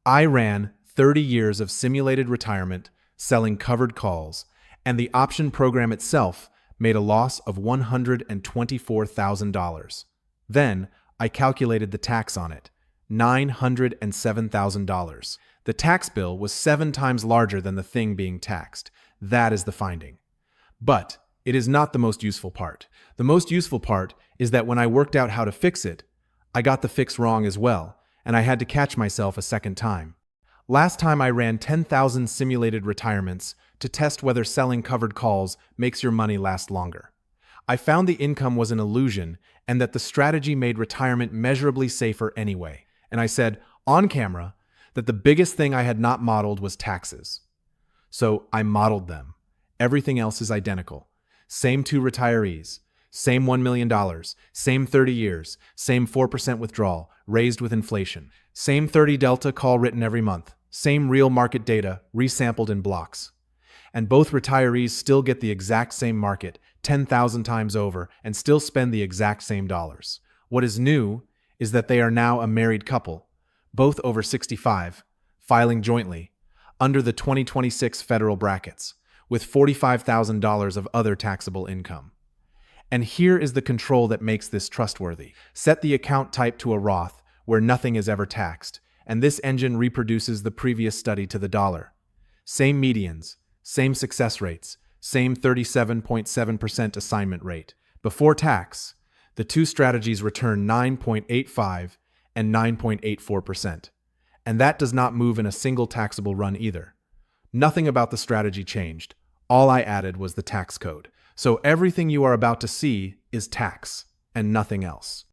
I ran 30 years of simulated retirement selling covered calls, and the option program itself made a loss of $124,000. Then I calculated the tax on it, $907,000. The tax bill was 7 times larger than the thing being taxed. That is the finding. But it is not the most useful part. The most useful part is that when I worked out how to fix it, I got the fix wrong as well, and I had to catch myself a second time. Last time I ran 10,000 simulated retirements to test whether selling covered calls makes your money last longer. I found the income was an illusion and that the strategy made retirement measurably safer anyway. And I said, on camera, that the biggest thing I had not modeled was taxes. So I modeled them. Everything else is identical. Same 2 retirees, same $1 million, same 30 years, same 4% withdrawal, raised with inflation, same 30 delta call written every month, same real market data, resampled in blocks. And both retirees still get the exact same market, 10,000 times over, and still spend the exact same dollars. What is new is that they are now a married couple, both over 65, filing jointly, under the 2026 federal brackets, with $45,000 of other taxable income. And here is the control that makes this trustworthy. Set the account type to a Roth, where nothing is ever taxed, and this engine reproduces the previous study to the dollar. Same medians, same success rates, same 37.7% assignment rate. Before tax, the two strategies return 9.85 and 9.84%. And that does not move in a single taxable run either. Nothing about the strategy changed. All I added was the tax code. So everything you are about to see is tax and nothing else.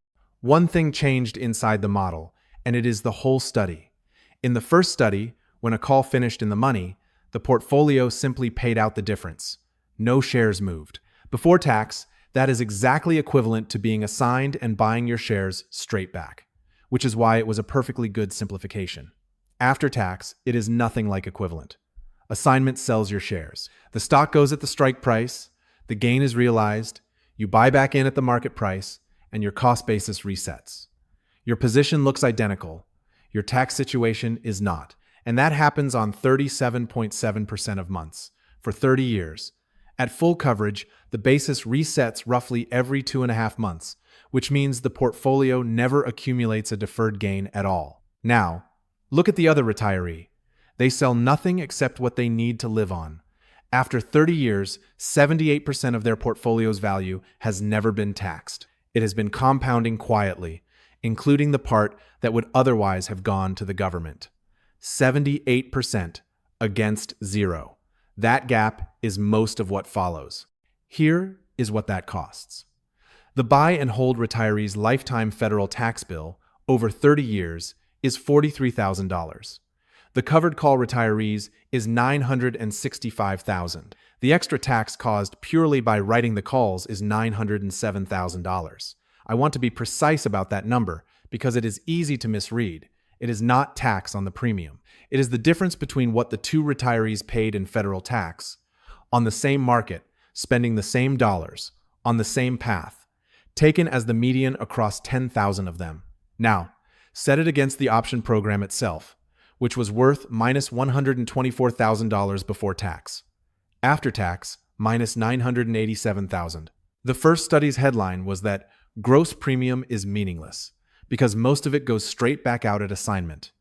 One thing changed inside the model, and it is the whole study. In the first study, when a call finished in the money, the portfolio simply paid out the difference. No shares moved. Before tax, that is exactly equivalent to being assigned and buying your shares straight back, which is why it was a perfectly good simplification. After tax, it is nothing like equivalent. Assignment sells your shares. The stock goes at the strike price, the gain is realized, you buy back in at the market price, and your cost basis resets. Your position looks identical. Your tax situation is not. And that happens on 37.7% of months, for 30 years. At full coverage, the basis resets roughly every 2.5 months, which means the portfolio never accumulates a deferred gain at all. Now, look at the other retiree. They sell nothing except what they need to live on. After 30 years, 78% of their portfolio's value has never been taxed. It has been compounding quietly, including the part that would otherwise have gone to the government. 78% against 0. That gap is most of what follows. Here is what that costs. The buy and hold retiree's lifetime federal tax bill over 30 years is $43,000. The covered call retirees is $965,000. The extra tax caused purely by writing the calls is $907,000. I want to be precise about that number because it is easy to misread. It is not tax on the premium. It is the difference between what the two retirees paid in federal tax on the same market, spending the same dollars, on the same path, taken as the median across 10,000 of them. Now, set it against the option program itself, which was worth minus $124,000 before tax. After tax, minus $987,000. The first study's headline was that gross premium is meaningless, because most of it goes straight back out at assignment.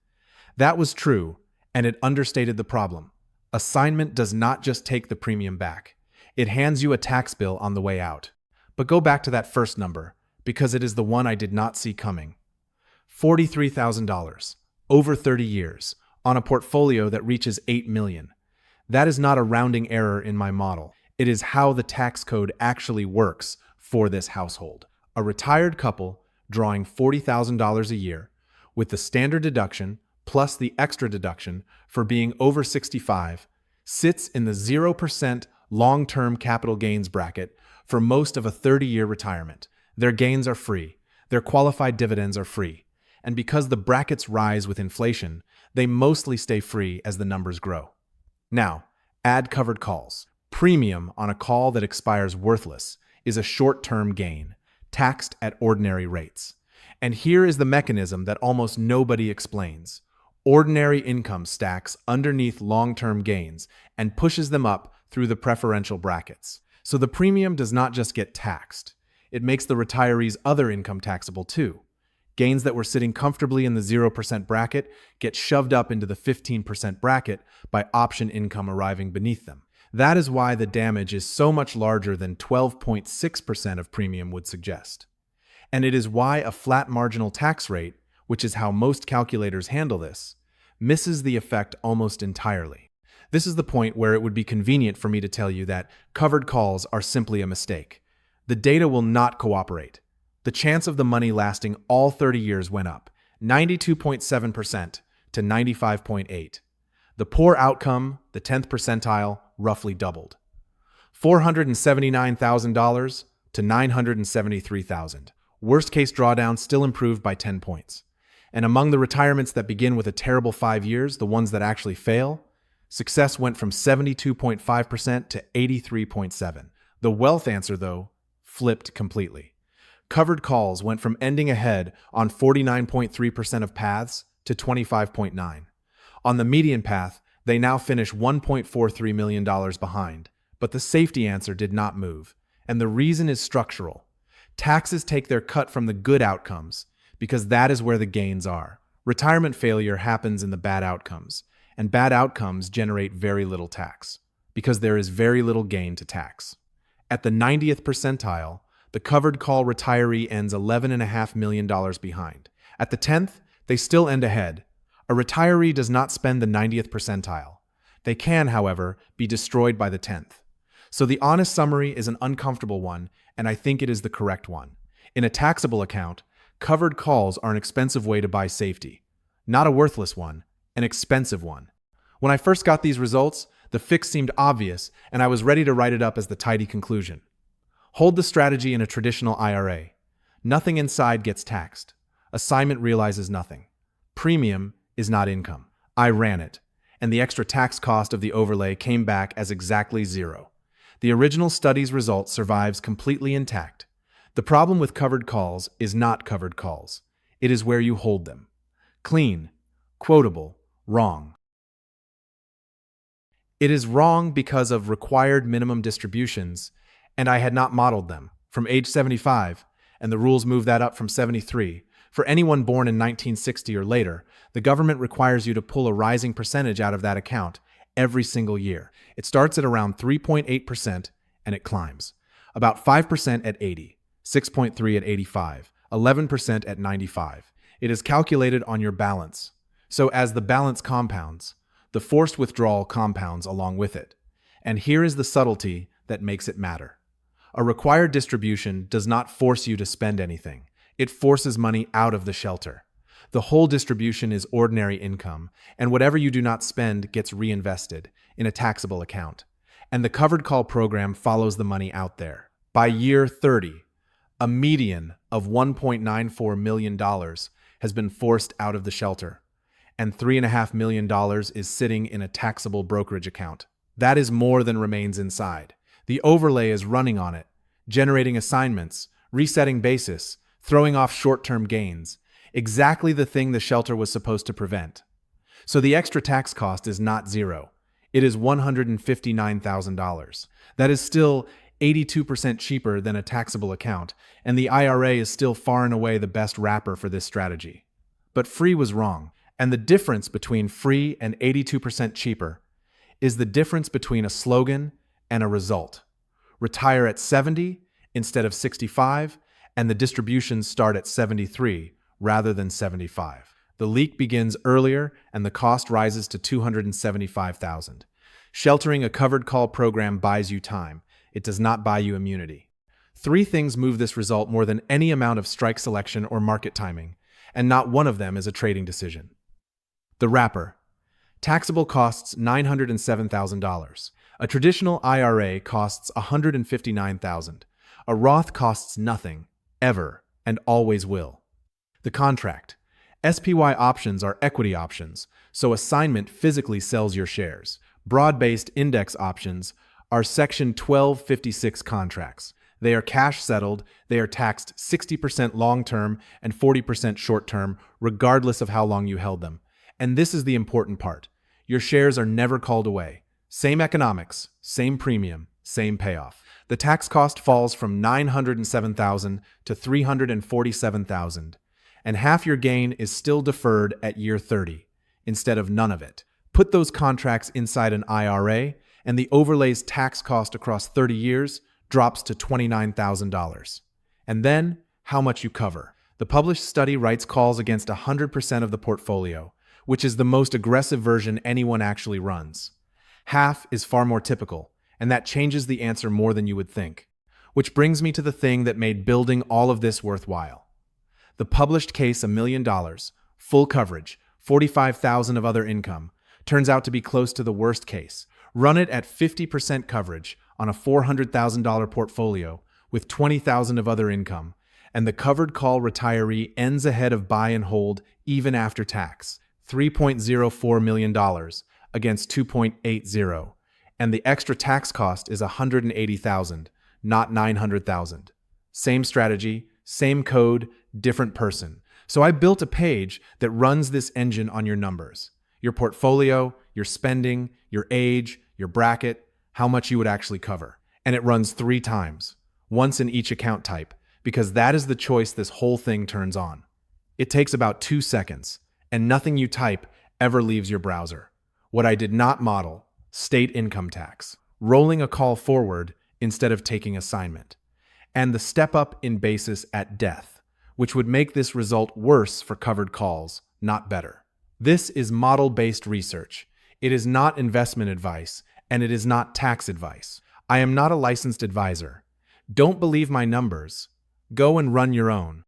That was true, and it understated the problem. Assignment does not just take the premium back. It hands you a tax bill on the way out. But go back to that first number, because it is the one I did not see coming. $43,000, over 30 years, on a portfolio that reaches $8 million. That is not a rounding error in my model. It is how the tax code actually works for this household. A retired couple drawing $40,000 a year, with the standard deduction plus the extra deduction for being over 65, sits in the 0% long-term capital gains bracket for most of a 30-year retirement. Their gains are free. Their qualified dividends are free. And because the brackets rise with inflation, they mostly stay free as the numbers grow. Now, add covered calls. Premium on a call that expires worthless is a short-term gain, taxed at ordinary rates. And here is the mechanism that almost nobody explains. Ordinary income stacks underneath long-term gains and pushes them up through the preferential brackets. So the premium does not just get taxed. It makes the retiree's other income taxable too. Gains that were sitting comfortably in the 0% bracket get shoved up into the 15% bracket by option income arriving beneath them. That is why the damage is so much larger than 12.6% of premium would suggest. And it is why a flat marginal tax rate, which is how most calculators handle this, misses the effect almost entirely. This is the point where it would be convenient for me to tell you that covered calls are simply a mistake. The data will not cooperate. The chance of the money lasting all 30 years went up, 92.7% to 95.8%. The poor outcome, the 10th percentile, roughly doubled. $479,000 to $973,000. Worst case drawdown still improved by 10 points. And among the retirements that begin with a terrible 5 years, the ones that actually fail, success went from 72.5% to 83.7%. The wealth answer, though, flipped completely. Covered calls went from ending ahead on 49.3% of paths to 25.9%. On the median path, they now finish $1.43 million behind, but the safety answer did not move, and the reason is structural. Taxes take their cut from the good outcomes, because that is where the gains are. Retirement failure happens in the bad outcomes, and bad outcomes generate very little tax, because there is very little gain to tax. At the 90th percentile, the covered call retiree ends $11.5 million behind. At the 10th, they still end ahead. A retiree does not spend the 90th percentile. They can, however, be destroyed by the 10th. So the honest summary is an uncomfortable one, and I think it is the correct one. In a taxable account, covered calls are an expensive way to buy safety. Not a worthless one, an expensive one. When I first got these results, the fix seemed obvious, and I was ready to write it up as the tidy conclusion. Hold the strategy in a traditional IRA. Nothing inside gets taxed. Assignment realizes nothing. Premium is not income. I ran it, and the extra tax cost of the overlay came back as exactly zero. The original study's result survives completely intact. The problem with covered calls is not covered calls. It is where you hold them. Clean, quotable, wrong. It is wrong because of required minimum distributions, and I had not modeled them. From age 75, and the rules move that up from 73, for anyone born in 1960 or later, the government requires you to pull a rising percentage out of that account every single year. It starts at around 3.8% and it climbs. About 5% at 80, 6.3% at 85, 11% at 95. It is calculated on your balance. So as the balance compounds, the forced withdrawal compounds along with it. And here is the subtlety that makes it matter. A required distribution does not force you to spend anything. It forces money out of the shelter. The whole distribution is ordinary income, and whatever you do not spend gets reinvested in a taxable account. And the covered call program follows the money out there. By year 30, a median of $1.94 million has been forced out of the shelter, and $3.5 million is sitting in a taxable brokerage account. That is more than remains inside. The overlay is running on it, generating assignments, resetting basis, throwing off short-term gains, exactly the thing the shelter was supposed to prevent. So the extra tax cost is not zero. It is $159,000. That is still 82% cheaper than a taxable account, and the IRA is still far and away the best wrapper for this strategy. But free was wrong, and the difference between free and 82% cheaper is the difference between a slogan and a result. Retire at 70 instead of 65, and the distributions start at 73 rather than 75. The leak begins earlier and the cost rises to $275,000. Sheltering a covered call program buys you time. It does not buy you immunity. Three things move this result more than any amount of strike selection or market timing, and not one of them is a trading decision. The wrapper. Taxable costs $907,000. A traditional IRA costs $159,000. A Roth costs nothing, ever, and always will. The contract. SPY options are equity options, so assignment physically sells your shares. Broad-based index options are Section 1256 contracts. They are cash settled, they are taxed 60% long-term and 40% short-term, regardless of how long you held them. And this is the important part. Your shares are never called away. Same economics, same premium, same payoff. The tax cost falls from $907,000 to $347,000, and half your gain is still deferred at year 30, instead of none of it. Put those contracts inside an IRA, and the overlay's tax cost across 30 years drops to $29,000. And then, how much you cover. The published study writes calls against 100% of the portfolio, which is the most aggressive version anyone actually runs. Half is far more typical, and that changes the answer more than you would think. Which brings me to the thing that made building all of this worthwhile. The published case $1 million, full coverage, $45,000 of other income, turns out to be close to the worst case. Run it at 50% coverage on a $400,000 portfolio with $20,000 of other income, and the covered call retiree ends ahead of buy and hold even after tax, $3.04 million against $2.80, and the extra tax cost is $180,000, not $900,000. Same strategy, same code, different person. So I built a page that runs this engine on your numbers, your portfolio, your spending, your age, your bracket, how much you would actually cover. And it runs 3 times, once in each account type, because that is the choice this whole thing turns on. It takes about 2 seconds, and nothing you type ever leaves your browser. What I did not model, state income tax, rolling a call forward instead of taking assignment, and the step up in basis at death, which would make this result worse for covered calls, not better. This is model-based research. It is not investment advice, and it is not tax advice. I am not a licensed advisor. Don't believe my numbers. Go and run your own.